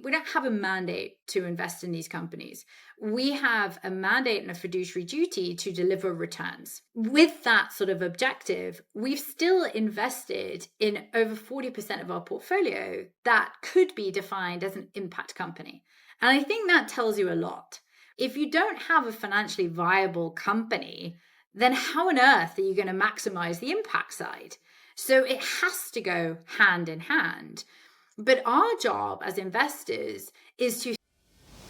we don't have a mandate to invest in these companies. We have a mandate and a fiduciary duty to deliver returns. With that sort of objective, we've still invested in over 40% of our portfolio that could be defined as an impact company. And I think that tells you a lot. If you don't have a financially viable company, then how on earth are you going to maximize the impact side? So it has to go hand in hand. But our job as investors is to...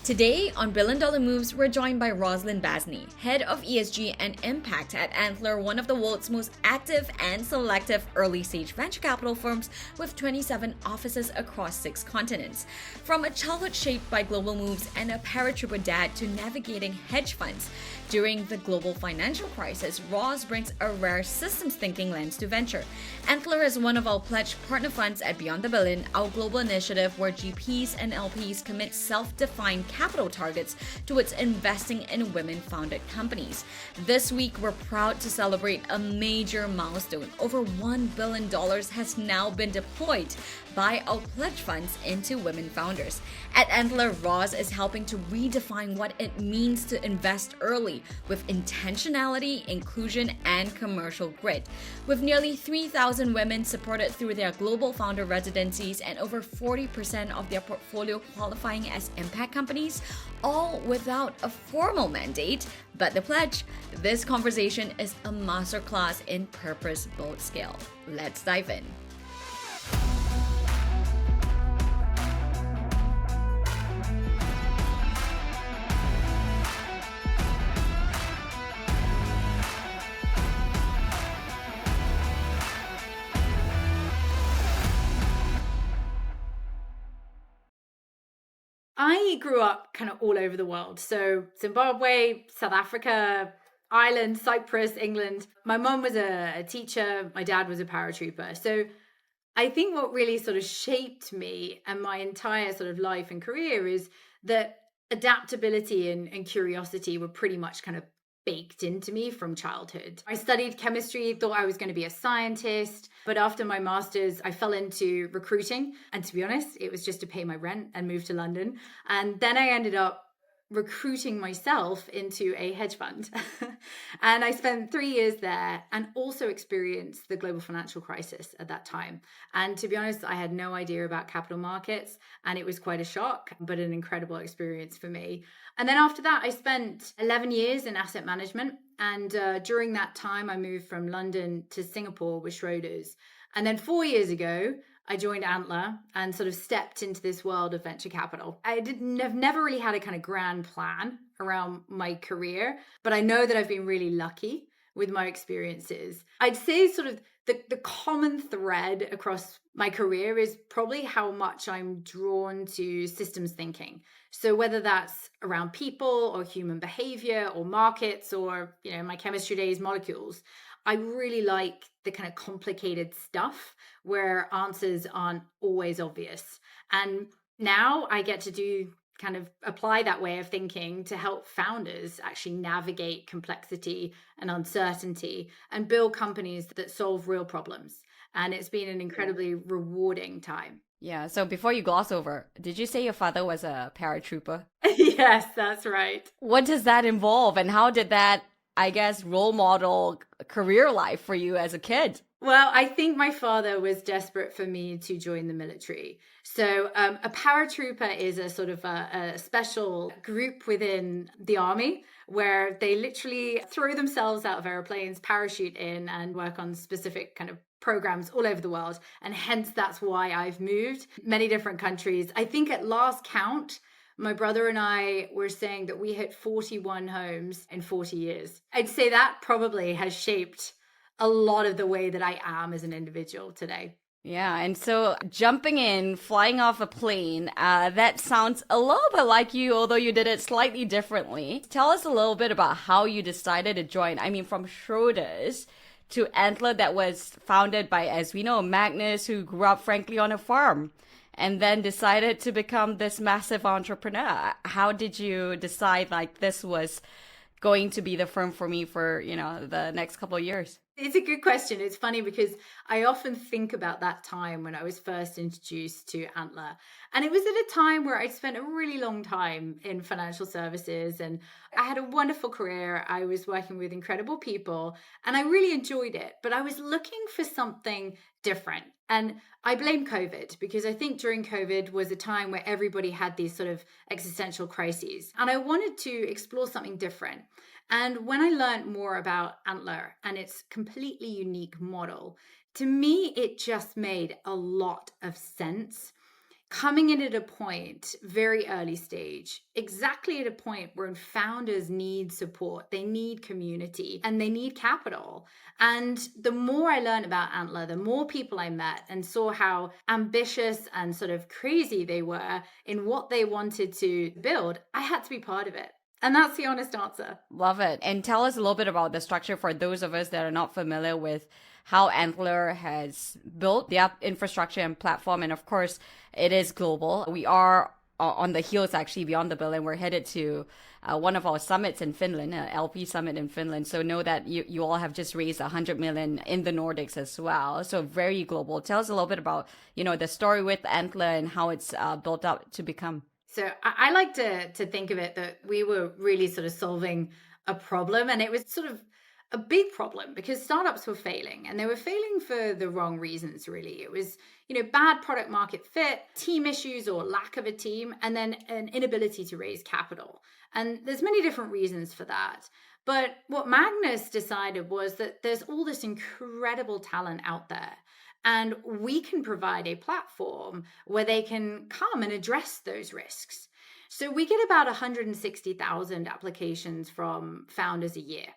Today on Billion Dollar Moves, we're joined by Rosalind Bazany, Head of ESG and Impact at Antler, one of the world's most active and selective early-stage venture capital firms with 27 offices across 6 continents. From a childhood shaped by global moves and a paratrooper dad to navigating hedge funds, during the global financial crisis, Roz brings a rare systems thinking lens to venture. Antler is one of our pledged partner funds at Beyond the Billion, our global initiative where GPs and LPs commit self-defined capital targets towards investing in women-founded companies. This week, we're proud to celebrate a major milestone. Over $1 billion has now been deployed by our pledge funds into women founders. At Antler, Roz is helping to redefine what it means to invest early with intentionality, inclusion, and commercial grit. With nearly 3,000 women supported through their global founder residencies and over 40% of their portfolio qualifying as impact companies, all without a formal mandate, but the pledge. This conversation is a masterclass in purpose-built scale. Let's dive in. I grew up kind of all over the world. So Zimbabwe, South Africa, Ireland, Cyprus, England. My mom was a teacher. My dad was a paratrooper. So I think what really sort of shaped me and my entire sort of life and career is that adaptability and curiosity were pretty much kind of baked into me from childhood. I studied chemistry, thought I was going to be a scientist, but after my master's, I fell into recruiting. And to be honest, it was just to pay my rent and move to London. And then I ended up recruiting myself into a hedge fund. And I spent 3 years there and also experienced the global financial crisis at that time. And to be honest, I had no idea about capital markets and it was quite a shock, but an incredible experience for me. And then after that, I spent 11 years in asset management. And during that time, I moved from London to Singapore with Schroders. And then 4 years ago, I joined Antler and sort of stepped into this world of venture capital. I've never really had a kind of grand plan around my career, but I know that I've been really lucky with my experiences. I'd say sort of the common thread across my career is probably how much I'm drawn to systems thinking. So whether that's around people or human behavior or markets or, my chemistry days, molecules, I really like the kind of complicated stuff where answers aren't always obvious. And now I get to kind of apply that way of thinking to help founders actually navigate complexity and uncertainty and build companies that solve real problems. And it's been an incredibly rewarding time. Yeah, so before you gloss over, did you say your father was a paratrooper? Yes, that's right. What does that involve and how did that, I guess, role model career life for you as a kid? Well, I think my father was desperate for me to join the military. So a paratrooper is a sort of a special group within the army where they literally throw themselves out of airplanes, parachute in and work on specific kind of programs all over the world. And hence that's why I've moved many different countries. I think at last count, my brother and I were saying that we hit 41 homes in 40 years. I'd say that probably has shaped a lot of the way that I am as an individual today. Yeah, and so jumping in, flying off a plane, that sounds a little bit like you, although you did it slightly differently. Tell us a little bit about how you decided to join. I mean, from Schroders to Antler that was founded by, as we know, Magnus, who grew up, frankly, on a farm and then decided to become this massive entrepreneur. How did you decide, like, this was going to be the firm for me for, the next couple of years? It's a good question. It's funny because I often think about that time when I was first introduced to Antler. And it was at a time where I'd spent a really long time in financial services and I had a wonderful career. I was working with incredible people and I really enjoyed it. But I was looking for something different. And I blame COVID because I think during COVID was a time where everybody had these sort of existential crises. And I wanted to explore something different. And when I learned more about Antler and its completely unique model, to me, it just made a lot of sense. Coming in at a point, very early stage, exactly at a point where founders need support, they need community, and they need capital. And the more I learned about Antler, the more people I met and saw how ambitious and sort of crazy they were in what they wanted to build, I had to be part of it. And that's the honest answer. Love it. And tell us a little bit about the structure for those of us that are not familiar with how Antler has built the infrastructure and platform. And of course, it is global. We are on the heels, actually, beyond the bill, and we're headed to one of our summits in Finland, LP summit in Finland. So know that you all have just raised 100 million in the Nordics as well. So very global. Tell us a little bit about, the story with Antler and how it's built up to become. So I like to think of it that we were really sort of solving a problem, and it was sort of a big problem because startups were failing, and they were failing for the wrong reasons, really. It was, bad product market fit, team issues or lack of a team, and then an inability to raise capital. And there's many different reasons for that. But what Magnus decided was that there's all this incredible talent out there. And we can provide a platform where they can come and address those risks. So we get about 160,000 applications from founders a year.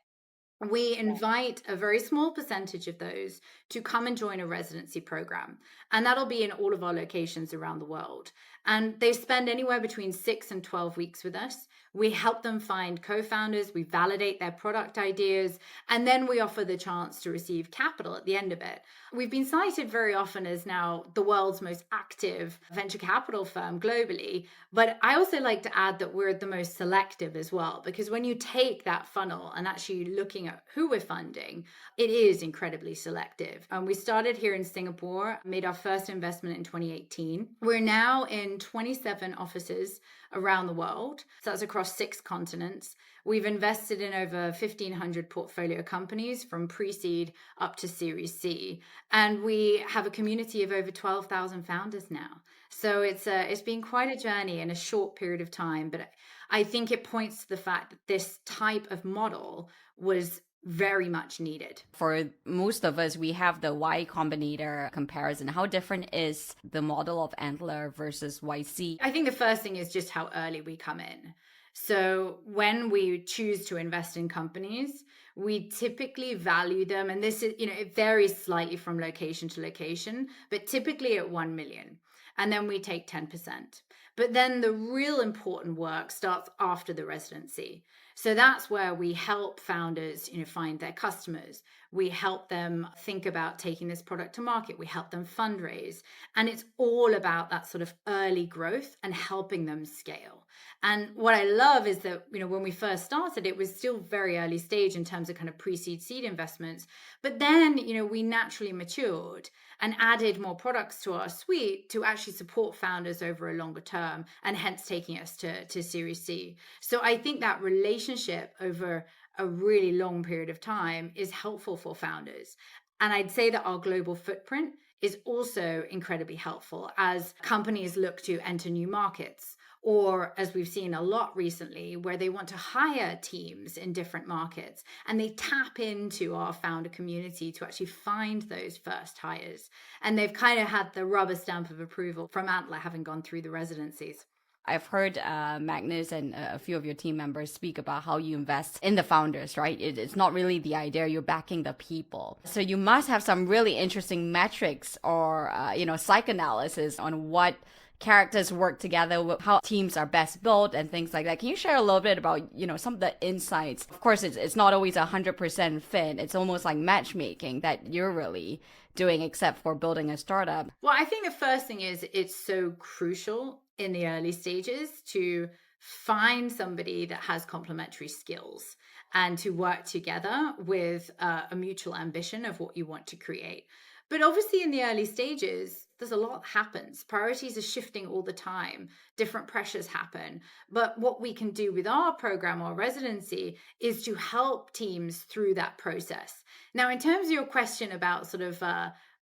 We invite a very small percentage of those to come and join a residency program. And that'll be in all of our locations around the world. And they spend anywhere between 6 and 12 weeks with us. We help them find co-founders, we validate their product ideas, and then we offer the chance to receive capital at the end of it. We've been cited very often as now the world's most active venture capital firm globally, but I also like to add that we're the most selective as well, because when you take that funnel and actually looking at who we're funding, it is incredibly selective. We started here in Singapore, made our first investment in 2018. We're now in 27 offices around the world. So that's across 6 continents. We've invested in over 1,500 portfolio companies from pre-seed up to Series C. And we have a community of over 12,000 founders now. So it's been quite a journey in a short period of time. But I think it points to the fact that this type of model was very much needed. For most of us, we have the Y Combinator comparison. How different is the model of Antler versus YC? I think the first thing is just how early we come in. So when we choose to invest in companies, we typically value them, and this is, it varies slightly from location to location, but typically at 1 million. And then we take 10%. But then the real important work starts after the residency. So that's where we help founders, find their customers. We help them think about taking this product to market. We help them fundraise. And it's all about that sort of early growth and helping them scale. And what I love is that, when we first started, it was still very early stage in terms of kind of pre-seed seed investments. But then, we naturally matured and added more products to our suite to actually support founders over a longer term, and hence taking us to Series C. So I think that relationship over a really long period of time is helpful for founders. And I'd say that our global footprint is also incredibly helpful as companies look to enter new markets, or as we've seen a lot recently, where they want to hire teams in different markets and they tap into our founder community to actually find those first hires. And they've kind of had the rubber stamp of approval from Antler having gone through the residencies. I've heard Magnus and a few of your team members speak about how you invest in the founders, right? It's not really the idea, you're backing the people. So you must have some really interesting metrics or, psychoanalysis on what characters work together, how teams are best built and things like that. Can you share a little bit about, some of the insights? Of course, it's not always 100% fit. It's almost like matchmaking that you're really doing, except for building a startup. Well, I think the first thing is it's so crucial in the early stages to find somebody that has complementary skills and to work together with a mutual ambition of what you want to create. But obviously, in the early stages, there's a lot that happens. Priorities are shifting all the time. Different pressures happen. But what we can do with our program or residency is to help teams through that process. Now, in terms of your question about sort of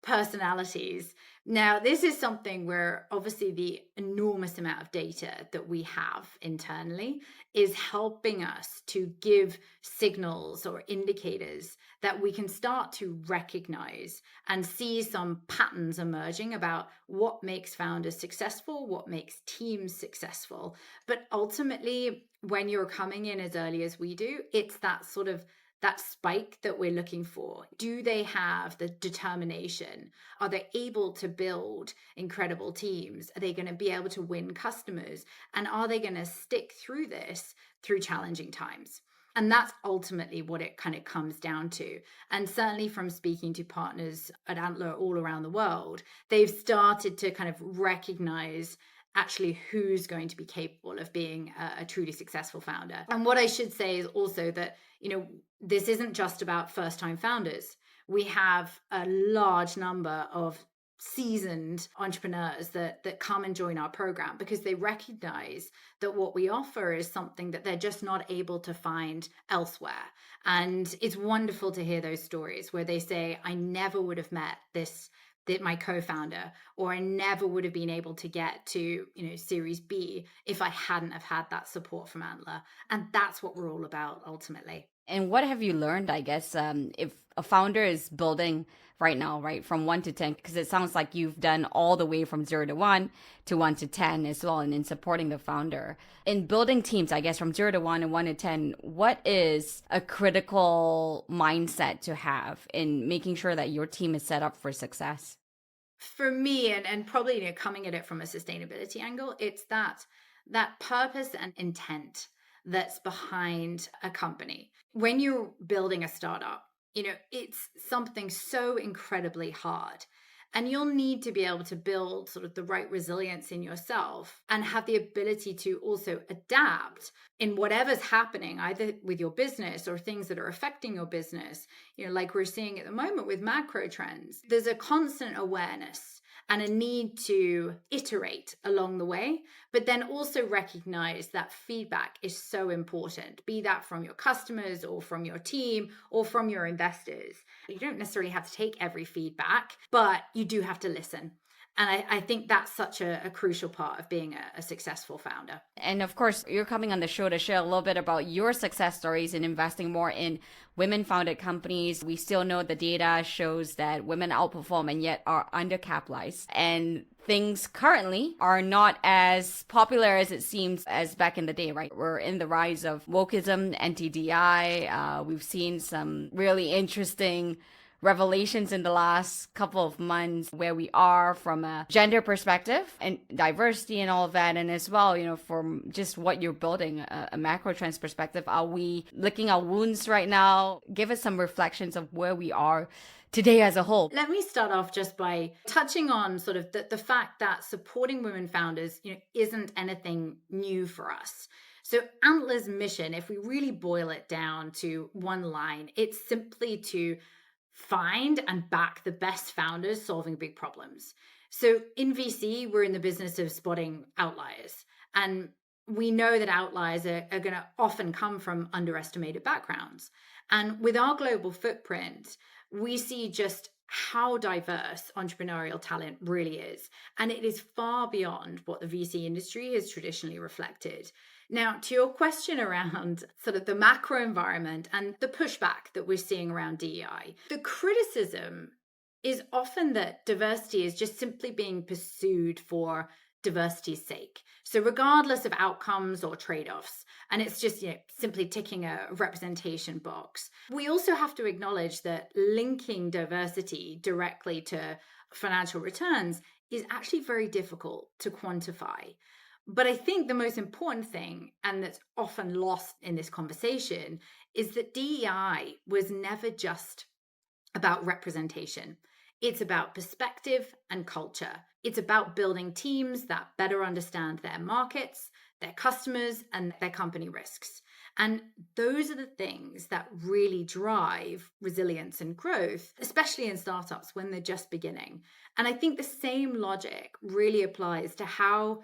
personalities, now this is something where obviously the enormous amount of data that we have internally is helping us to give signals or indicators that we can start to recognize and see some patterns emerging about what makes founders successful, what makes teams successful. But ultimately, when you're coming in as early as we do, it's that sort of that spike that we're looking for. Do they have the determination? Are they able to build incredible teams? Are they going to be able to win customers? And are they going to stick through this through challenging times? And that's ultimately what it kind of comes down to. And certainly from speaking to partners at Antler all around the world, they've started to kind of recognize actually who's going to be capable of being a truly successful founder. And what I should say is also that, this isn't just about first-time founders. We have a large number of seasoned entrepreneurs that come and join our program because they recognize that what we offer is something that they're just not able to find elsewhere. And it's wonderful to hear those stories where they say, I never would have met my co-founder, or I never would have been able to get to, Series B if I hadn't have had that support from Antler. And that's what we're all about ultimately. And what have you learned, I guess, if a founder is building right now, right, from 1 to 10, because it sounds like you've done all the way from 0 to 1 to 1 to 10 as well, and in supporting the founder. In building teams, I guess, from 0 to 1 and 1 to 10, what is a critical mindset to have in making sure that your team is set up for success? For me, and probably coming at it from a sustainability angle, it's that purpose and intent that's behind a company. When you're building a startup, it's something so incredibly hard. And you'll need to be able to build sort of the right resilience in yourself and have the ability to also adapt in whatever's happening, either with your business or things that are affecting your business. Like we're seeing at the moment with macro trends, there's a constant awareness and a need to iterate along the way, but then also recognize that feedback is so important, be that from your customers or from your team or from your investors. You don't necessarily have to take every feedback, but you do have to listen. And I think that's such a crucial part of being a successful founder. And of course, you're coming on the show to share a little bit about your success stories in investing more in women-founded companies. We still know the data shows that women outperform and yet are undercapitalized. And things currently are not as popular as it seems as back in the day, right? We're in the rise of wokeism, anti-DI. We've seen some really interesting revelations in the last couple of months where we are from a gender perspective and diversity and all of that. And as well, from just what you're building, a macro trends perspective, are we licking our wounds right now? Give us some reflections of where we are today as a whole. Let me start off just by touching on sort of the fact that supporting women founders, isn't anything new for us. So Antler's mission, if we really boil it down to one line, it's simply to find and back the best founders solving big problems. So in VC, we're in the business of spotting outliers. And we know that outliers are going to often come from underestimated backgrounds. And with our global footprint, we see just how diverse entrepreneurial talent really is. And it is far beyond what the VC industry has traditionally reflected. Now, to your question around sort of the macro environment and the pushback that we're seeing around DEI, the criticism is often that diversity is just simply being pursued for diversity's sake. So regardless of outcomes or trade-offs, and it's just simply ticking a representation box. We also have to acknowledge that linking diversity directly to financial returns is actually very difficult to quantify. But I think the most important thing, and that's often lost in this conversation, is that DEI was never just about representation. It's about perspective and culture. It's about building teams that better understand their markets, their customers, and their company risks. And those are the things that really drive resilience and growth, especially in startups when they're just beginning. And I think the same logic really applies to how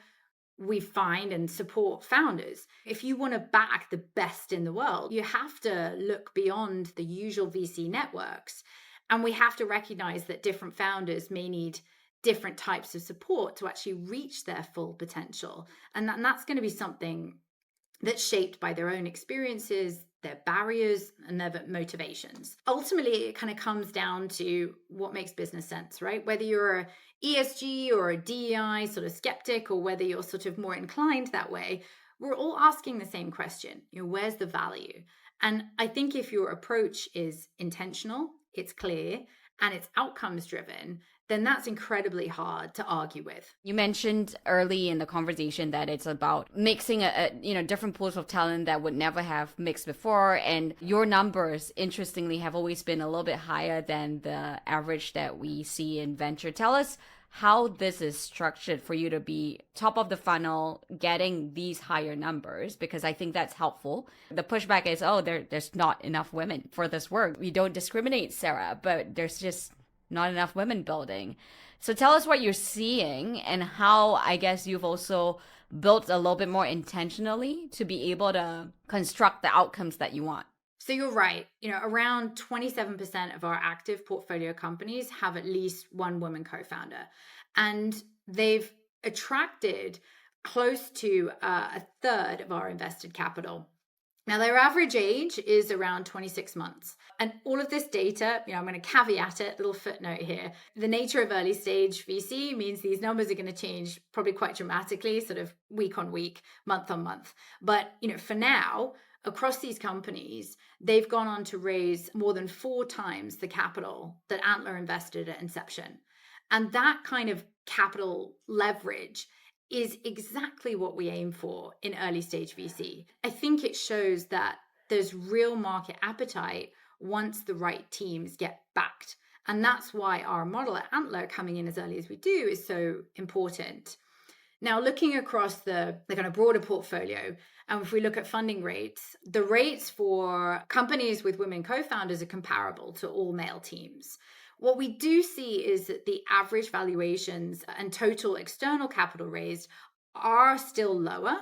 we find and support founders. If you want to back the best in the world, you have to look beyond the usual VC networks. And we have to recognize that different founders may need different types of support to actually reach their full potential. And that's going to be something that's shaped by their own experiences, their barriers, and their motivations. Ultimately, it kind of comes down to what makes business sense, right? Whether you're a ESG or a DEI sort of skeptic, or whether you're sort of more inclined that way, we're all asking the same question, where's the value? And I think if your approach is intentional, it's clear, and it's outcomes driven, then that's incredibly hard to argue with. You mentioned early in the conversation that it's about mixing different pools of talent that would never have mixed before, and your numbers, interestingly, have always been a little bit higher than the average that we see in venture. Tell us how this is structured for you to be top of the funnel, getting these higher numbers, because I think that's helpful. The pushback is, there's not enough women for this work. We don't discriminate, Sarah, but there's just not enough women building. So tell us what you're seeing and how, I guess, you've also built a little bit more intentionally to be able to construct the outcomes that you want. So you're right. Around 27% of our active portfolio companies have at least one woman co-founder, and they've attracted close to a third of our invested capital. Now, their average age is around 26 months. And all of this data, I'm going to caveat it, little footnote here. The nature of early stage VC means these numbers are going to change probably quite dramatically, sort of week on week, month on month. But, for now, across these companies, they've gone on to raise more than 4 times the capital that Antler invested at inception. And that kind of capital leverage is exactly what we aim for in early stage VC. I think it shows that there's real market appetite once the right teams get backed. And that's why our model at Antler, coming in as early as we do, is so important. Now, looking across the kind of broader portfolio, and if we look at funding rates, the rates for companies with women co-founders are comparable to all male teams. What we do see is that the average valuations and total external capital raised are still lower.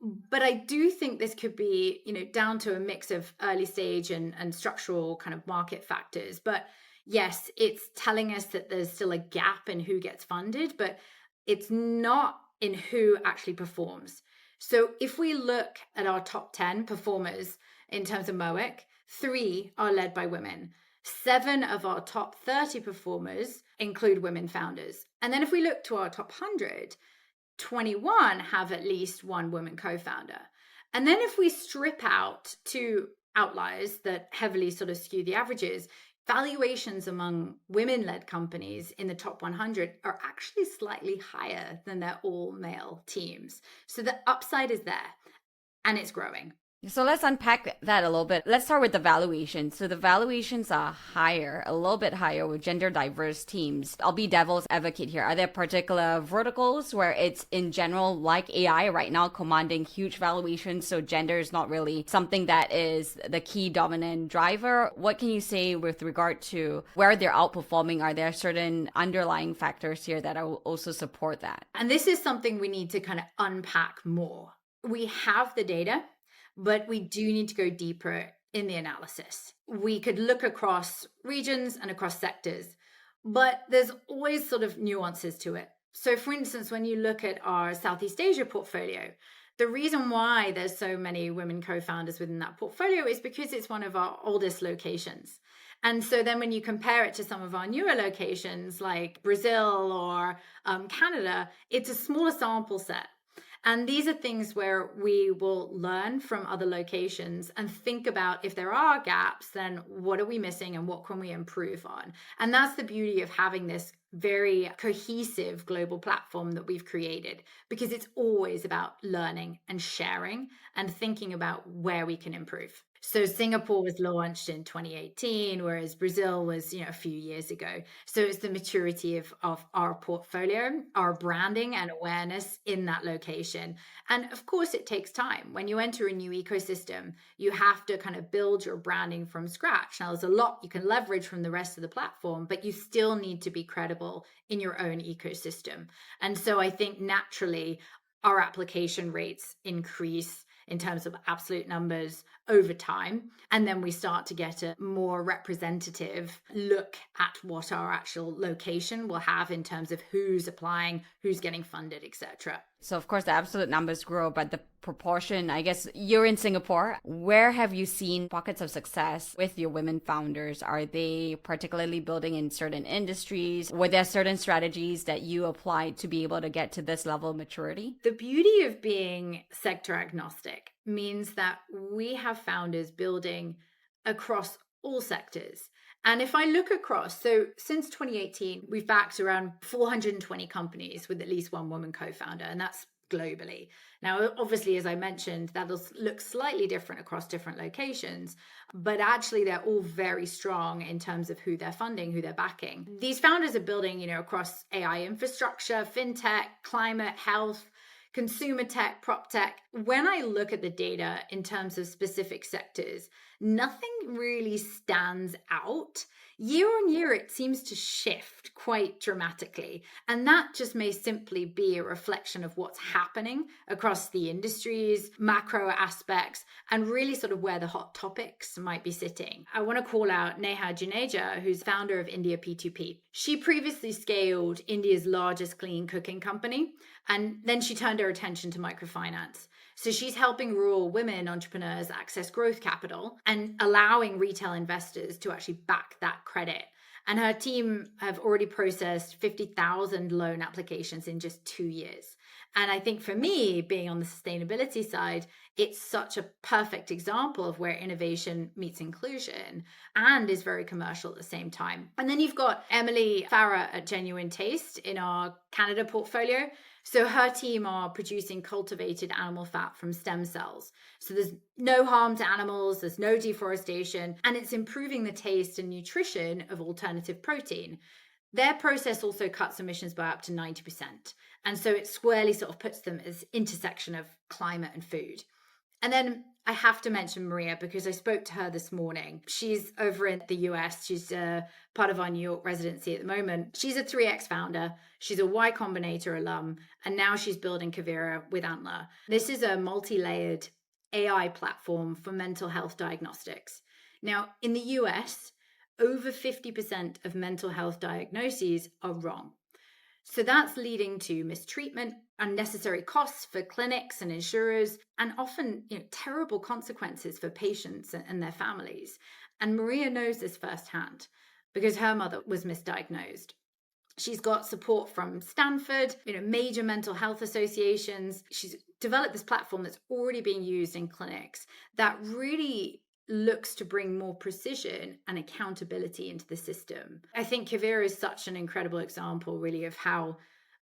But I do think this could be, down to a mix of early stage and structural kind of market factors. But yes, it's telling us that there's still a gap in who gets funded, but it's not in who actually performs. So if we look at our top 10 performers in terms of MOIC, 3 are led by women. 7 of our top 30 performers include women founders. And then if we look to our top 100, 21 have at least one woman co-founder. And then if we strip out 2 outliers that heavily sort of skew the averages, valuations among women-led companies in the top 100 are actually slightly higher than their all-male teams. So the upside is there, and it's growing. So let's unpack that a little bit. Let's start with the valuation. So the valuations are higher, a little bit higher with gender diverse teams. I'll be devil's advocate here. Are there particular verticals where it's in general, like AI right now, commanding huge valuations, so gender is not really something that is the key dominant driver? What can you say with regard to where they're outperforming? Are there certain underlying factors here that will also support that? And this is something we need to kind of unpack more. We have the data, but we do need to go deeper in the analysis. We could look across regions and across sectors, but there's always sort of nuances to it. So for instance, when you look at our Southeast Asia portfolio, the reason why there's so many women co-founders within that portfolio is because it's one of our oldest locations. And so then when you compare it to some of our newer locations like Brazil or Canada, it's a smaller sample set. And these are things where we will learn from other locations and think about if there are gaps, then what are we missing and what can we improve on? And that's the beauty of having this very cohesive global platform that we've created, because it's always about learning and sharing and thinking about where we can improve. So Singapore was launched in 2018, whereas Brazil was, a few years ago. So it's the maturity of our portfolio, our branding and awareness in that location. And of course, it takes time. When you enter a new ecosystem, you have to kind of build your branding from scratch. Now, there's a lot you can leverage from the rest of the platform, but you still need to be credible in your own ecosystem. And so I think naturally, our application rates increase in terms of absolute numbers over time. And then we start to get a more representative look at what our actual location will have in terms of who's applying, who's getting funded, etc. So of course the absolute numbers grow, but the proportion, I guess you're in Singapore. Where have you seen pockets of success with your women founders? Are they particularly building in certain industries? Were there certain strategies that you applied to be able to get to this level of maturity? The beauty of being sector agnostic means that we have founders building across all sectors. And if I look across, so since 2018, we've backed around 420 companies with at least one woman co-founder, and that's globally. Now, obviously, as I mentioned, that'll look slightly different across different locations, but actually they're all very strong in terms of who they're funding, who they're backing. These founders are building, across AI infrastructure, fintech, climate, health, consumer tech, prop tech. When I look at the data in terms of specific sectors, nothing really stands out. Year on year, it seems to shift quite dramatically. And that just may simply be a reflection of what's happening across the industries, macro aspects, and really sort of where the hot topics might be sitting. I want to call out Neha Juneja, who's founder of India P2P. She previously scaled India's largest clean cooking company, and then she turned her attention to microfinance. So she's helping rural women entrepreneurs access growth capital and allowing retail investors to actually back that credit. And her team have already processed 50,000 loan applications in just 2 years. And I think for me, being on the sustainability side, it's such a perfect example of where innovation meets inclusion and is very commercial at the same time. And then you've got Emily Farah at Genuine Taste in our Canada portfolio. So her team are producing cultivated animal fat from stem cells. So there's no harm to animals, there's no deforestation, and it's improving the taste and nutrition of alternative protein. Their process also cuts emissions by up to 90%. And so it squarely sort of puts them as intersection of climate and food. And then I have to mention Maria because I spoke to her this morning. She's over in the US. She's part of our New York residency at the moment. She's a 3X founder. She's a Y Combinator alum. And now she's building Quivira with Antler. This is a multi-layered AI platform for mental health diagnostics. Now, in the US, over 50% of mental health diagnoses are wrong. So that's leading to mistreatment, unnecessary costs for clinics and insurers, and often terrible consequences for patients and their families. And Maria knows this firsthand because her mother was misdiagnosed. She's got support from Stanford, major mental health associations. She's developed this platform that's already being used in clinics that really looks to bring more precision and accountability into the system. I think Quivira is such an incredible example, really, of how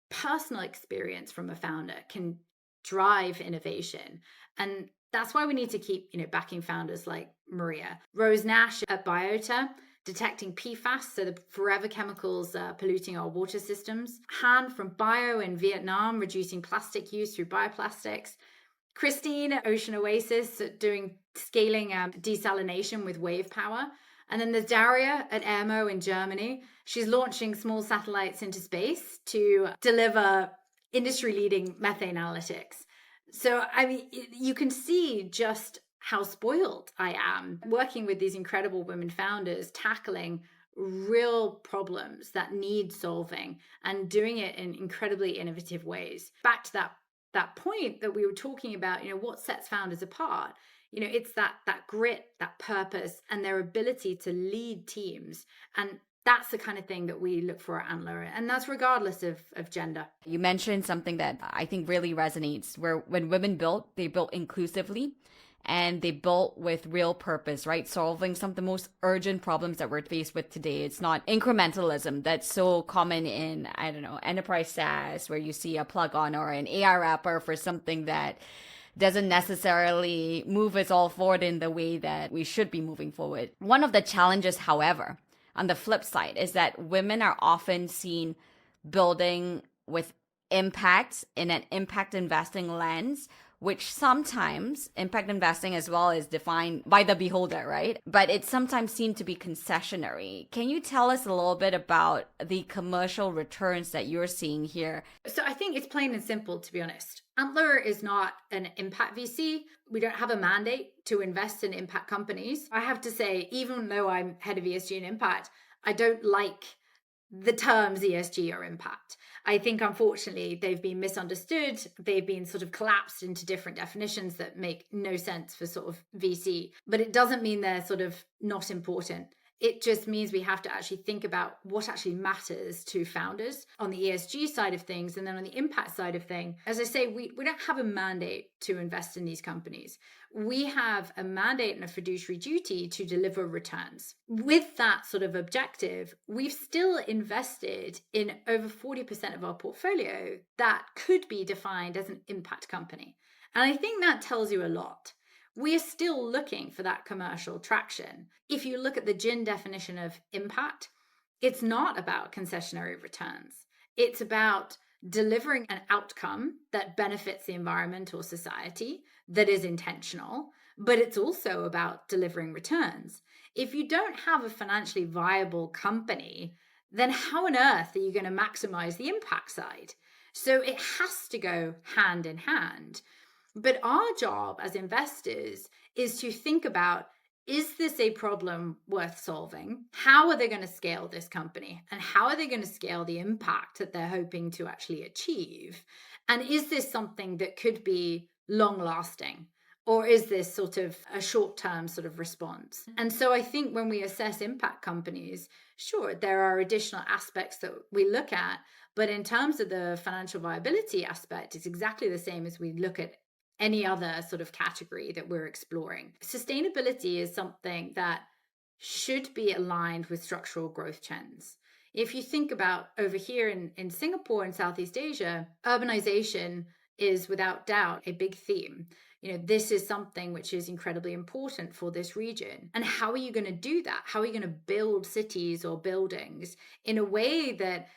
personal experience from a founder can drive innovation. And that's why we need to keep, backing founders like Maria. Rose Nash at Biota, detecting PFAS, so the forever chemicals polluting our water systems. Han from Bio in Vietnam, reducing plastic use through bioplastics. Christine at Ocean Oasis doing scaling desalination with wave power. And then there's Daria at Airmo in Germany. She's launching small satellites into space to deliver industry-leading methane analytics. So, you can see just how spoiled I am working with these incredible women founders, tackling real problems that need solving and doing it in incredibly innovative ways. Back to that point that we were talking about, what sets founders apart, it's that grit, that purpose, and their ability to lead teams. And that's the kind of thing that we look for at Antler, and that's regardless of gender. You mentioned something that I think really resonates, where when women built, they built inclusively and they built with real purpose, right? Solving some of the most urgent problems that we're faced with today. It's not incrementalism that's so common in, enterprise SaaS, where you see a plug-on or an AI wrapper for something that doesn't necessarily move us all forward in the way that we should be moving forward. One of the challenges, however, on the flip side, is that women are often seen building with impact in an impact investing lens, which sometimes impact investing as well is defined by the beholder, right? But it sometimes seems to be concessionary. Can you tell us a little bit about the commercial returns that you're seeing here? So I think it's plain and simple, to be honest. Antler is not an impact VC. We don't have a mandate to invest in impact companies. I have to say, even though I'm head of ESG and Impact, I don't like the terms ESG or impact. I think, unfortunately, they've been misunderstood. They've been sort of collapsed into different definitions that make no sense for sort of VC. But it doesn't mean they're sort of not important. It just means we have to actually think about what actually matters to founders on the ESG side of things. And then on the impact side of things, as I say, we don't have a mandate to invest in these companies. We have a mandate and a fiduciary duty to deliver returns. With that sort of objective, we've still invested in over 40% of our portfolio that could be defined as an impact company. And I think that tells you a lot. We are still looking for that commercial traction. If you look at the GIN definition of impact, it's not about concessionary returns. It's about delivering an outcome that benefits the environment or society, that is intentional, but it's also about delivering returns. If you don't have a financially viable company, then how on earth are you going to maximize the impact side? So it has to go hand in hand. But our job as investors is to think about, is this a problem worth solving? How are they going to scale this company? And how are they going to scale the impact that they're hoping to actually achieve? And is this something that could be long lasting? Or is this sort of a short-term sort of response? And so I think when we assess impact companies, sure, there are additional aspects that we look at. But in terms of the financial viability aspect, it's exactly the same as we look at any other sort of category that we're exploring. Sustainability is something that should be aligned with structural growth trends. If you think about over here in Singapore and Southeast Asia, urbanization is without doubt a big theme. This is something which is incredibly important for this region. And how are you going to do that? How are you going to build cities or buildings in a way that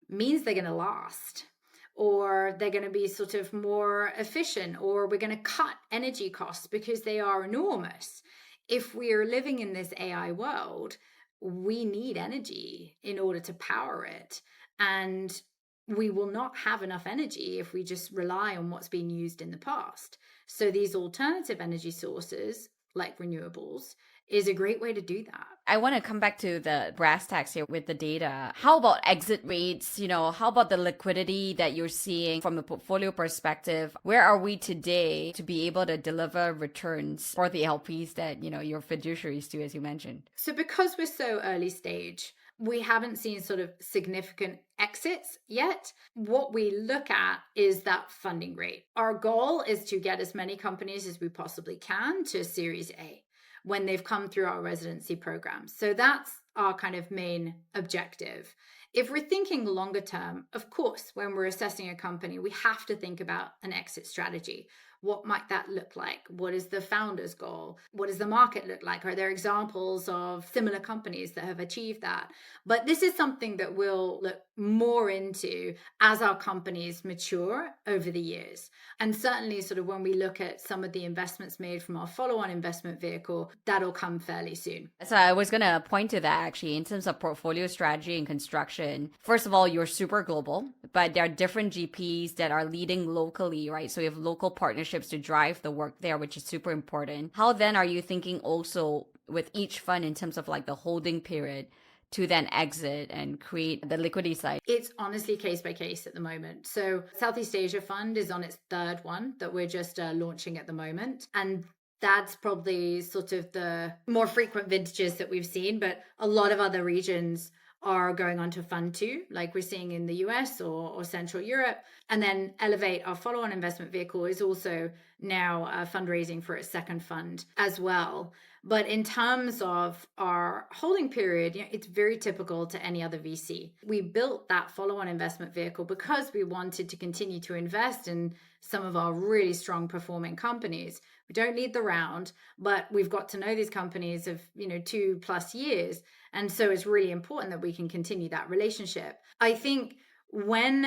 means they're going to last? Or they're going to be sort of more efficient, or we're going to cut energy costs because they are enormous. If we are living in this AI world, we need energy in order to power it. And we will not have enough energy if we just rely on what's been used in the past. So these alternative energy sources, like renewables, is a great way to do that. I want to come back to the brass tacks here with the data. How about exit rates? How about the liquidity that you're seeing from a portfolio perspective? Where are we today to be able to deliver returns for the LPs that, your fiduciaries do, as you mentioned? So because we're so early stage, we haven't seen sort of significant exits yet. What we look at is that funding rate. Our goal is to get as many companies as we possibly can to Series A when they've come through our residency programs. So that's our kind of main objective. If we're thinking longer term, of course, when we're assessing a company, we have to think about an exit strategy. What might that look like? What is the founder's goal? What does the market look like? Are there examples of similar companies that have achieved that? But this is something that we'll look more into as our companies mature over the years. And certainly sort of when we look at some of the investments made from our follow-on investment vehicle, that'll come fairly soon. So I was going to point to that actually in terms of portfolio strategy and construction. First of all, you're super global, but there are different GPs that are leading locally, right? So you have local partnerships to drive the work there, which is super important. How then are you thinking also with each fund in terms of like the holding period to then exit and create the liquidity side? It's honestly case by case at the moment. So Southeast Asia Fund is on its third one that we're just launching at the moment. And that's probably sort of the more frequent vintages that we've seen, but a lot of other regions are going on to fund two, like we're seeing in the US or Central Europe. And then Elevate, our follow-on investment vehicle, is also now fundraising for its second fund as well. But in terms of our holding period, it's very typical to any other VC. We built that follow-on investment vehicle because we wanted to continue to invest in some of our really strong performing companies. We don't need the round, but we've got to know these companies of 2+ years. And so it's really important that we can continue that relationship. I think when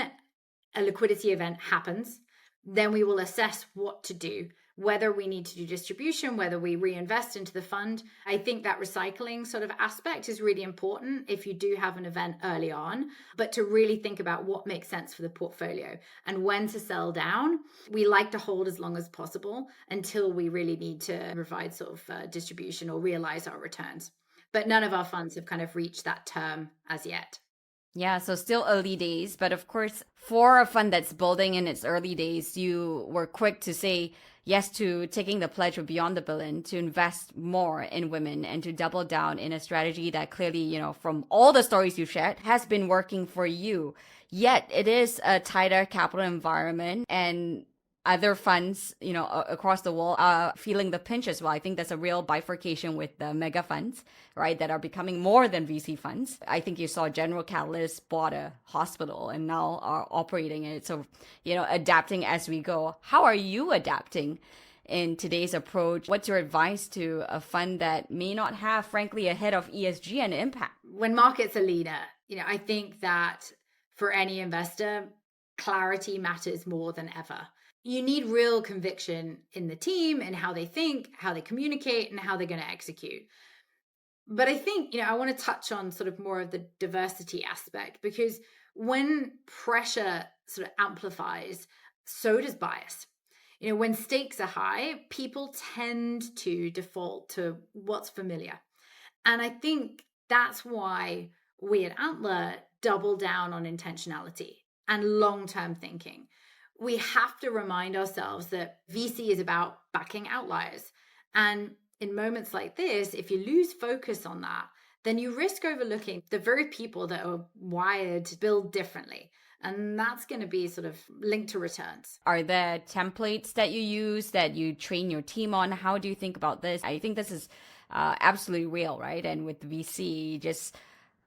a liquidity event happens, then we will assess what to do, whether we need to do distribution, whether we reinvest into the fund. I think that recycling sort of aspect is really important if you do have an event early on, but to really think about what makes sense for the portfolio and when to sell down. We like to hold as long as possible until we really need to provide sort of distribution or realize our returns. But none of our funds have kind of reached that term as yet. Yeah, so still early days. But of course, for a fund that's building in its early days, you were quick to say yes to taking the pledge of beyond the billion to invest more in women and to double down in a strategy that clearly, from all the stories you shared, has been working for you. Yet it is a tighter capital environment, and other funds, across the world are feeling the pinch as well. I think there's a real bifurcation with the mega funds, right, that are becoming more than VC funds. I think you saw General Catalyst bought a hospital and now are operating it. So, adapting as we go. How are you adapting in today's approach? What's your advice to a fund that may not have, frankly, a head of ESG and impact? When markets are leaner, I think that for any investor, clarity matters more than ever. You need real conviction in the team and how they think, how they communicate, and how they're going to execute. But I think, I want to touch on sort of more of the diversity aspect, because when pressure sort of amplifies, so does bias. When stakes are high, people tend to default to what's familiar. And I think that's why we at Antler double down on intentionality and long-term thinking. We have to remind ourselves that VC is about backing outliers. And in moments like this, if you lose focus on that, then you risk overlooking the very people that are wired to build differently. And that's going to be sort of linked to returns. Are there templates that you use that you train your team on? How do you think about this? I think this is absolutely real, right? And with VC, just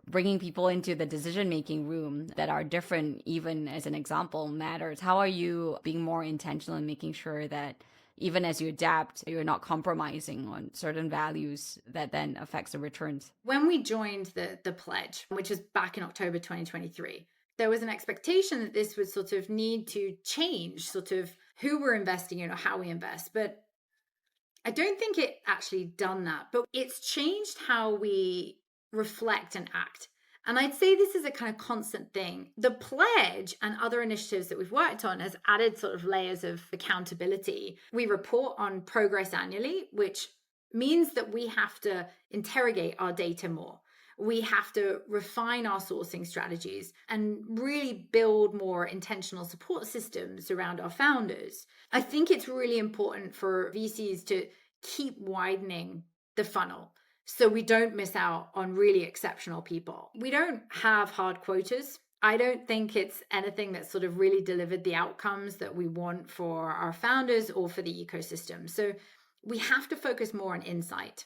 bringing people into the decision-making room that are different, even as an example, matters. How are you being more intentional in making sure that even as you adapt, you're not compromising on certain values that then affects the returns? When we joined the pledge, which was back in October 2023, there was an expectation that this would sort of need to change sort of who we're investing in or how we invest. But I don't think it actually done that. But it's changed how we reflect and act. And I'd say this is a kind of constant thing. The pledge and other initiatives that we've worked on has added sort of layers of accountability. We report on progress annually, which means that we have to interrogate our data more. We have to refine our sourcing strategies and really build more intentional support systems around our founders. I think it's really important for VCs to keep widening the funnel so we don't miss out on really exceptional people. We don't have hard quotas. I don't think it's anything that sort of really delivered the outcomes that we want for our founders or for the ecosystem. So we have to focus more on insight.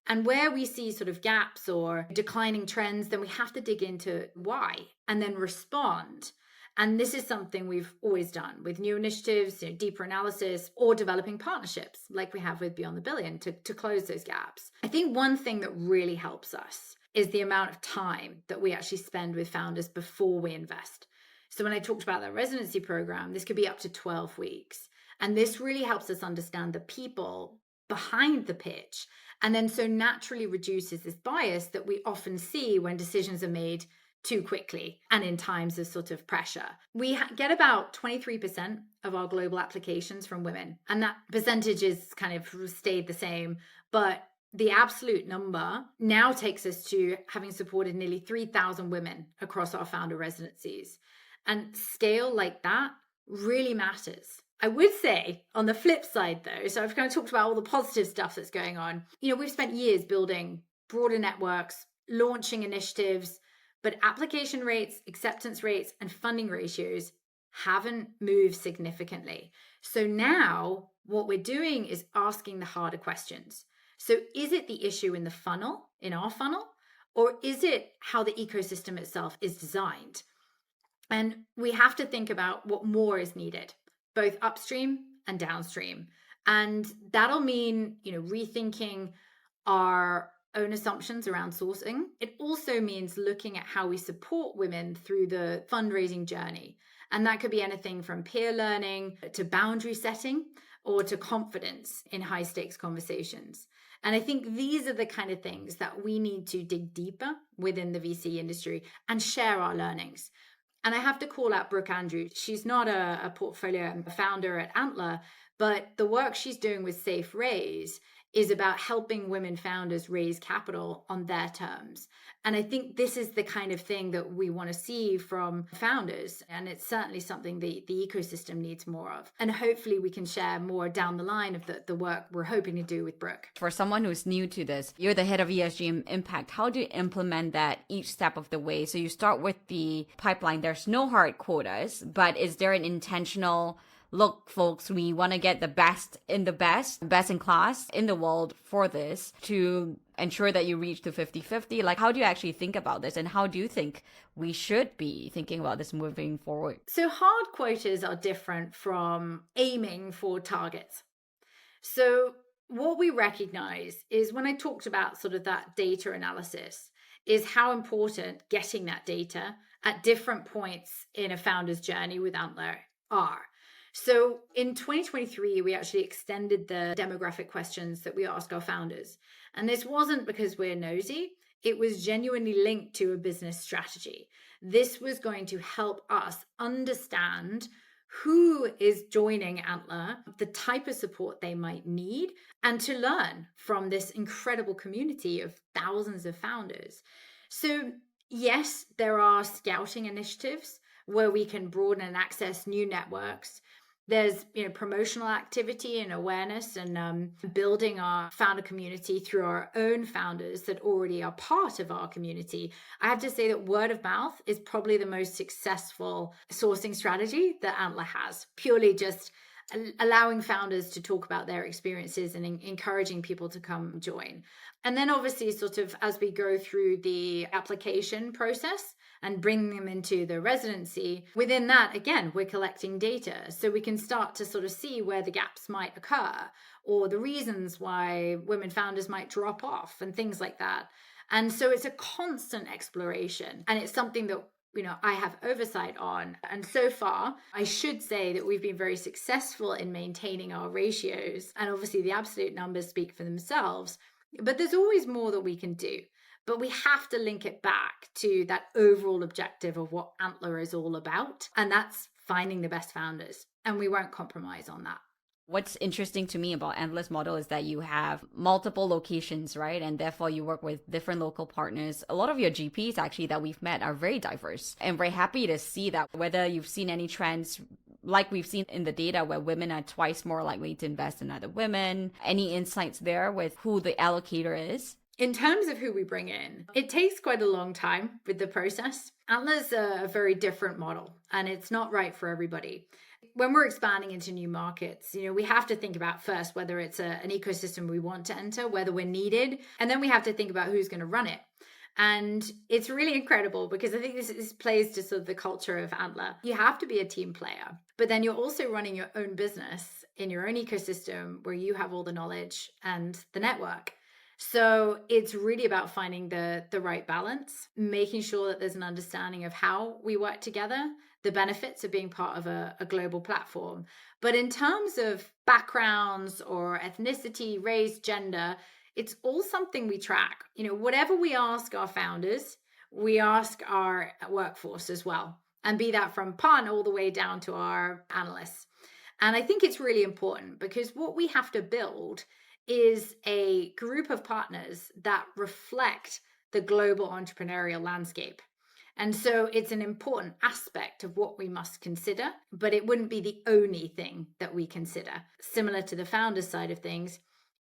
And where we see sort of gaps or declining trends, then we have to dig into why and then respond. And this is something we've always done with new initiatives, deeper analysis, or developing partnerships like we have with Beyond the Billion to close those gaps. I think one thing that really helps us is the amount of time that we actually spend with founders before we invest. So when I talked about that residency program, this could be up to 12 weeks. And this really helps us understand the people behind the pitch, and then so naturally reduces this bias that we often see when decisions are made too quickly and in times of sort of pressure. We get about 23% of our global applications from women, and that percentage is kind of stayed the same, but the absolute number now takes us to having supported nearly 3,000 women across our founder residencies. And scale like that really matters. I would say on the flip side though, so I've kind of talked about all the positive stuff that's going on. We've spent years building broader networks, launching initiatives, but application rates, acceptance rates, and funding ratios haven't moved significantly. So now what we're doing is asking the harder questions. So is it the issue in the funnel, in our funnel, or is it how the ecosystem itself is designed? And we have to think about what more is needed, both upstream and downstream. And that'll mean, rethinking our own assumptions around sourcing. It also means looking at how we support women through the fundraising journey. And that could be anything from peer learning to boundary setting or to confidence in high stakes conversations. And I think these are the kind of things that we need to dig deeper within the VC industry and share our learnings. And I have to call out Brooke Andrews. She's not a portfolio founder at Antler, but the work she's doing with Safe Raise is about helping women founders raise capital on their terms. And I think this is the kind of thing that we want to see from founders. And it's certainly something the ecosystem needs more of. And hopefully we can share more down the line of the work we're hoping to do with Brooke. For someone who's new to this, you're the head of ESG and Impact. How do you implement that each step of the way? So you start with the pipeline. There's no hard quotas, but is there an intentional look, folks, we want to get the best in class in the world for this to ensure that you reach to 50-50? Like, how do you actually think about this? And how do you think we should be thinking about this moving forward? So hard quotas are different from aiming for targets. So what we recognize is when I talked about sort of that data analysis is how important getting that data at different points in a founder's journey with Antler are. So in 2023, we actually extended the demographic questions that we ask our founders. And this wasn't because we're nosy. It was genuinely linked to a business strategy. This was going to help us understand who is joining Antler, the type of support they might need, and to learn from this incredible community of thousands of founders. So yes, there are scouting initiatives where we can broaden and access new networks. There's promotional activity and awareness and building our founder community through our own founders that already are part of our community. I have to say that word of mouth is probably the most successful sourcing strategy that Antler has, purely just allowing founders to talk about their experiences and encouraging people to come join. And then obviously sort of as we go through the application process and bring them into the residency, within that, again, we're collecting data so we can start to sort of see where the gaps might occur or the reasons why women founders might drop off and things like that. And so it's a constant exploration, and it's something that I have oversight on. And so far, I should say that we've been very successful in maintaining our ratios. And obviously the absolute numbers speak for themselves, but there's always more that we can do. But we have to link it back to that overall objective of what Antler is all about. And that's finding the best founders. And we won't compromise on that. What's interesting to me about Antler's model is that you have multiple locations, right? And therefore you work with different local partners. A lot of your GPs actually that we've met are very diverse, and very happy to see that. Whether you've seen any trends like we've seen in the data where women are twice more likely to invest in other women, any insights there with who the allocator is? In terms of who we bring in, it takes quite a long time with the process. Antler's a very different model, and it's not right for everybody. When we're expanding into new markets, we have to think about first whether it's an ecosystem we want to enter, whether we're needed, and then we have to think about who's going to run it. And it's really incredible because I think this plays to sort of the culture of Antler. You have to be a team player, but then you're also running your own business in your own ecosystem where you have all the knowledge and the network. So it's really about finding the right balance, making sure that there's an understanding of how we work together, the benefits of being part of a global platform. But in terms of backgrounds or ethnicity, race, gender, it's all something we track. Whatever we ask our founders, we ask our workforce as well. And be that from partner all the way down to our analysts. And I think it's really important because what we have to build is a group of partners that reflect the global entrepreneurial landscape. And so it's an important aspect of what we must consider, but it wouldn't be the only thing that we consider. Similar to the founders side of things,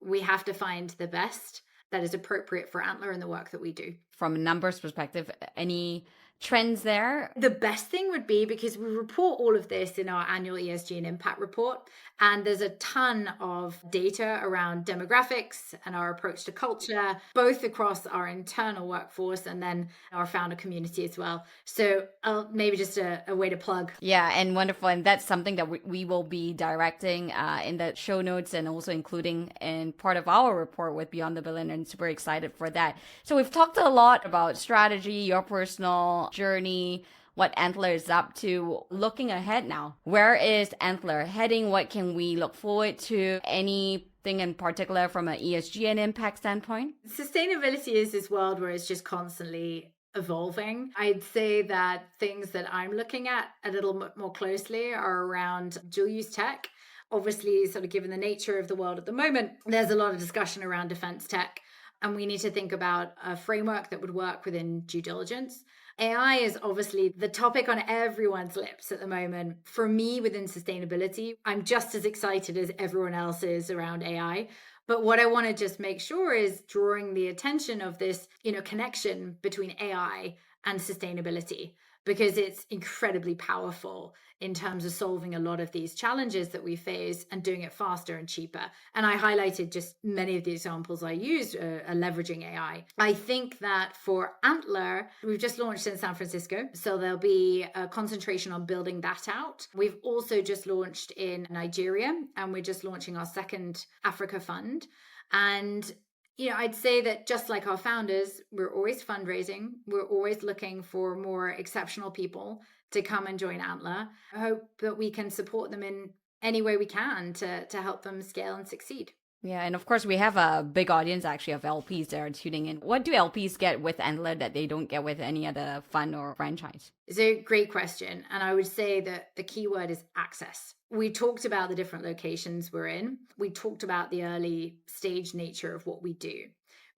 we have to find the best that is appropriate for Antler and the work that we do. From a numbers perspective, any trends there? The best thing would be, because we report all of this in our annual ESG and Impact report, and there's a ton of data around demographics and our approach to culture, both across our internal workforce and then our founder community as well. So maybe just a way to plug. Yeah, and wonderful. And that's something that we will be directing in the show notes and also including in part of our report with Beyond the Billion, and super excited for that. So we've talked a lot about strategy, your personal journey, what Antler is up to. Looking ahead now, where is Antler heading? What can we look forward to? Anything in particular from an ESG and impact standpoint? Sustainability is this world where it's just constantly evolving. I'd say that things that I'm looking at a little bit more closely are around dual use tech. Obviously, sort of given the nature of the world at the moment, there's a lot of discussion around defense tech, and we need to think about a framework that would work within due diligence. AI is obviously the topic on everyone's lips at the moment. For me, within sustainability, I'm just as excited as everyone else is around AI. But what I want to just make sure is drawing the attention of this, connection between AI and sustainability, because it's incredibly powerful in terms of solving a lot of these challenges that we face and doing it faster and cheaper. And I highlighted just many of the examples I used are leveraging AI. I think that for Antler, we've just launched in San Francisco, so there'll be a concentration on building that out. We've also just launched in Nigeria, and we're just launching our second Africa fund. And I'd say that just like our founders, we're always fundraising. We're always looking for more exceptional people to come and join Antler. I hope that we can support them in any way we can to help them scale and succeed. Yeah, and of course we have a big audience actually of LPs that are tuning in. What do LPs get with Antler that they don't get with any other fund or franchise? It's a great question. And I would say that the key word is access. We talked about the different locations we're in. We talked about the early stage nature of what we do.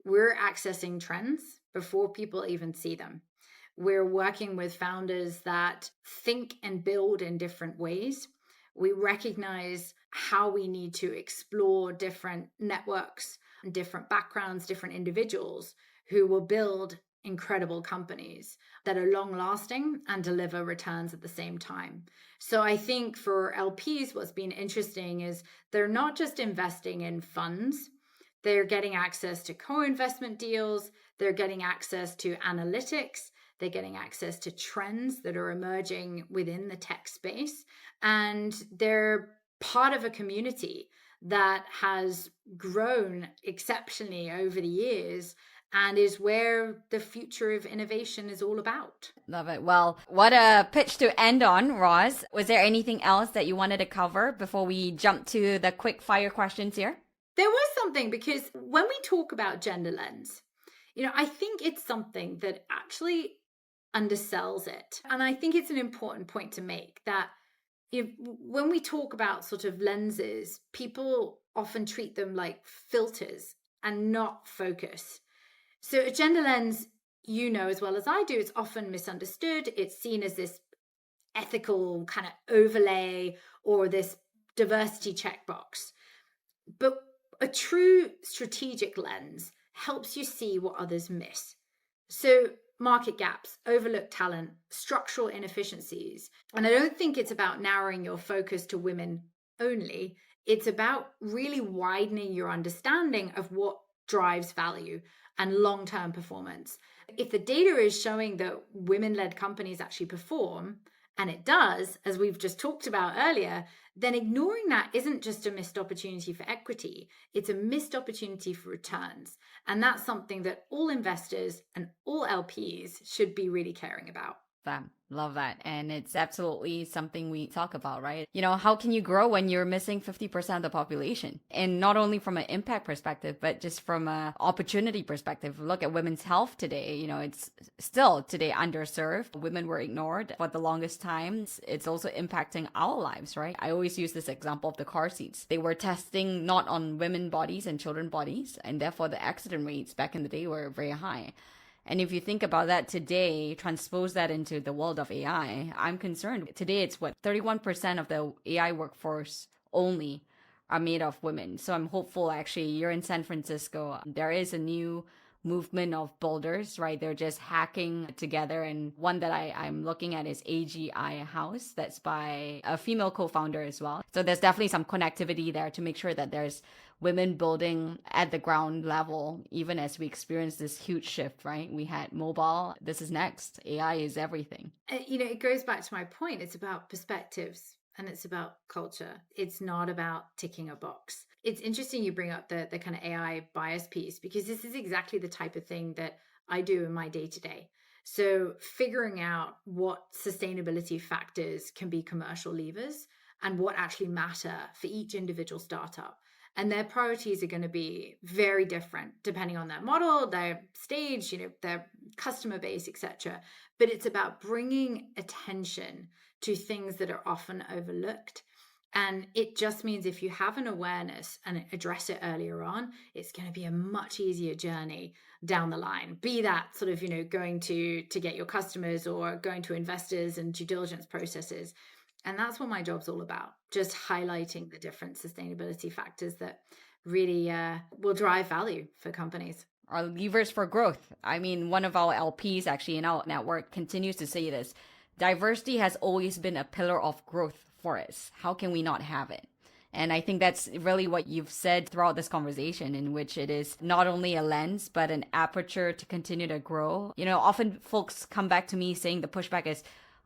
We're accessing trends before people even see them. We're working with founders that think and build in different ways. We recognize how we need to explore different networks, different backgrounds, different individuals who will build incredible companies that are long lasting and deliver returns at the same time. So I think for LPs, what's been interesting is they're not just investing in funds, they're getting access to co-investment deals, they're getting access to analytics, they're getting access to trends that are emerging within the tech space, and they're part of a community that has grown exceptionally over the years and is where the future of innovation is all about. Love it. Well, what a pitch to end on, Roz. Was there anything else that you wanted to cover before we jump to the quick fire questions here? There was something, because when we talk about gender lens, I think it's something that actually undersells it. And I think it's an important point to make that when we talk about sort of lenses, people often treat them like filters and not focus. So a gender lens, as well as I do, it's often misunderstood. It's seen as this ethical kind of overlay or this diversity checkbox. But a true strategic lens helps you see what others miss. So market gaps, overlooked talent, structural inefficiencies. And I don't think it's about narrowing your focus to women only. It's about really widening your understanding of what drives value and long-term performance. If the data is showing that women-led companies actually perform, and it does, as we've just talked about earlier, then ignoring that isn't just a missed opportunity for equity, it's a missed opportunity for returns. And that's something that all investors and all LPs should be really caring about. Love that. And it's absolutely something we talk about, right? How can you grow when you're missing 50% of the population? And not only from an impact perspective, but just from an opportunity perspective. Look at women's health today. It's still today underserved. Women were ignored for the longest time. It's also impacting our lives, right? I always use this example of the car seats. They were testing not on women bodies and children bodies, and therefore the accident rates back in the day were very high. And if you think about that today, transpose that into the world of AI, I'm concerned. Today, it's 31% of the AI workforce only are made of women. So I'm hopeful, actually, you're in San Francisco. There is a new movement of builders, right? They're just hacking together. And one that I'm looking at is AGI House. That's by a female co-founder as well. So there's definitely some connectivity there to make sure that there's women building at the ground level, even as we experience this huge shift, right? We had mobile. This is next. AI is everything. It goes back to my point. It's about perspectives and it's about culture. It's not about ticking a box. It's interesting you bring up the kind of AI bias piece, because this is exactly the type of thing that I do in my day-to-day. So figuring out what sustainability factors can be commercial levers and what actually matter for each individual startup. And their priorities are going to be very different depending on their model, their stage, their customer base, etc. But it's about bringing attention to things that are often overlooked. And it just means if you have an awareness and address it earlier on, it's going to be a much easier journey down the line. Be that sort of, going to get your customers or going to investors and due diligence processes. And that's what my job's all about, just highlighting the different sustainability factors that really will drive value for companies. Our levers for growth. I mean, one of our LPs actually in our network continues to say this. Diversity has always been a pillar of growth for us. How can we not have it? And I think that's really what you've said throughout this conversation, in which it is not only a lens, but an aperture to continue to grow. Often folks come back to me saying the pushback is,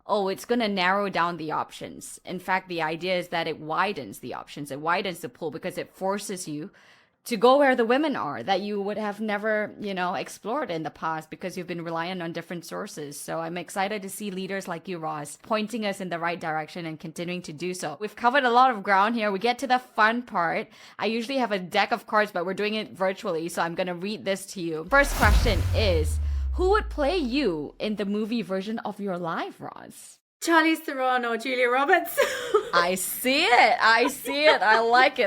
oh, it's going to narrow down the options. In fact, the idea is that it widens the options. It widens the pool because it forces you to go where the women are that you would have never, explored in the past because you've been reliant on different sources. So I'm excited to see leaders like you, Roz, pointing us in the right direction and continuing to do so. We've covered a lot of ground here. We get to the fun part. I usually have a deck of cards, but we're doing it virtually. So I'm going to read this to you. First question is, who would play you in the movie version of your life, Roz? Charlize Theron or Julia Roberts. I see it. I like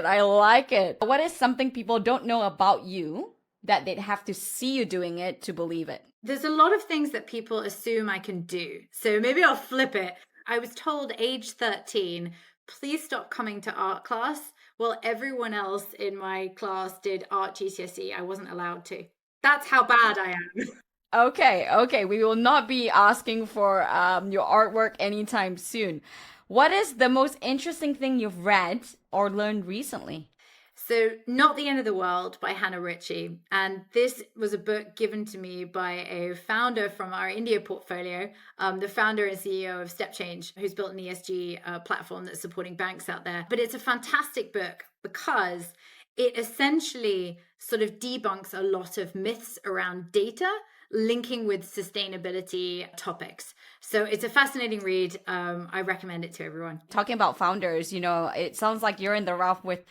it. What is something people don't know about you that they'd have to see you doing it to believe it? There's a lot of things that people assume I can do. So maybe I'll flip it. I was told age 13, please stop coming to art class. Well, everyone else in my class did art GCSE. I wasn't allowed to. That's how bad I am. Okay. We will not be asking for your artwork anytime soon. What is the most interesting thing you've read or learned recently? So, Not the End of the World by Hannah Ritchie. And this was a book given to me by a founder from our India portfolio, the founder and CEO of Step Change, who's built an ESG platform that's supporting banks out there. But it's a fantastic book because it essentially sort of debunks a lot of myths around data linking with sustainability topics. So it's a fascinating read. I recommend it to everyone. Talking about founders, it sounds like you're in the rough with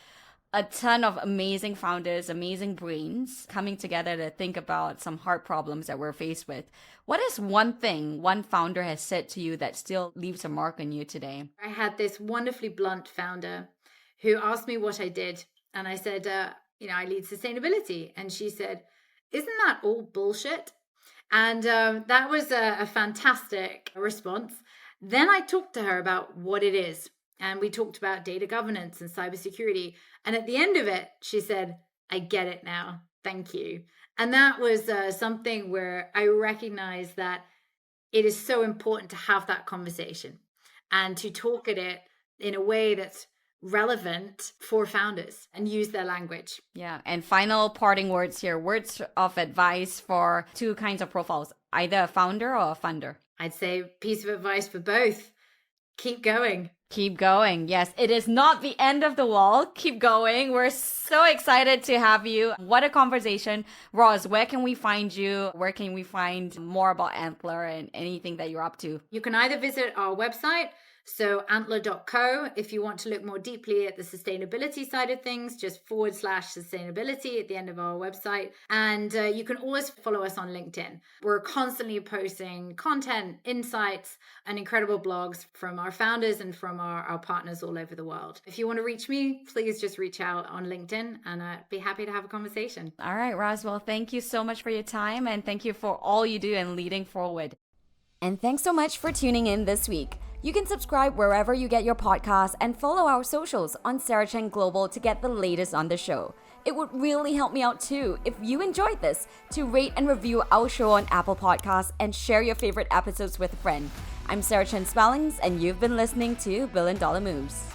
a ton of amazing founders, amazing brains coming together to think about some hard problems that we're faced with. What is one thing one founder has said to you that still leaves a mark on you today? I had this wonderfully blunt founder who asked me what I did. And I said, I lead sustainability. And she said, isn't that all bullshit? And that was a fantastic response. Then I talked to her about what it is. And we talked about data governance and cybersecurity. And at the end of it, she said, I get it now. Thank you. And that was something where I recognized that it is so important to have that conversation and to talk at it in a way that's relevant for founders and use their language. Yeah. And final parting words here, words of advice for two kinds of profiles, either a founder or a funder. I'd say piece of advice for both. Keep going. Keep going. Yes, it is not the end of the wall. Keep going. We're so excited to have you. What a conversation. Roz, where can we find you? Where can we find more about Antler and anything that you're up to? You can either visit our website, so antler.co, if you want to look more deeply at the sustainability side of things, just /sustainability at the end of our website. And you can always follow us on LinkedIn. We're constantly posting content, insights, and incredible blogs from our founders and from our partners all over the world. If you want to reach me, please just reach out on LinkedIn and I'd be happy to have a conversation. All right, Roz. Well, thank you so much for your time and thank you for all you do and leading forward. And thanks so much for tuning in this week. You can subscribe wherever you get your podcasts and follow our socials on Sarah Chen Global to get the latest on the show. It would really help me out too if you enjoyed this to rate and review our show on Apple Podcasts and share your favorite episodes with a friend. I'm Sarah Chen-Spellings, and you've been listening to Billion Dollar Moves.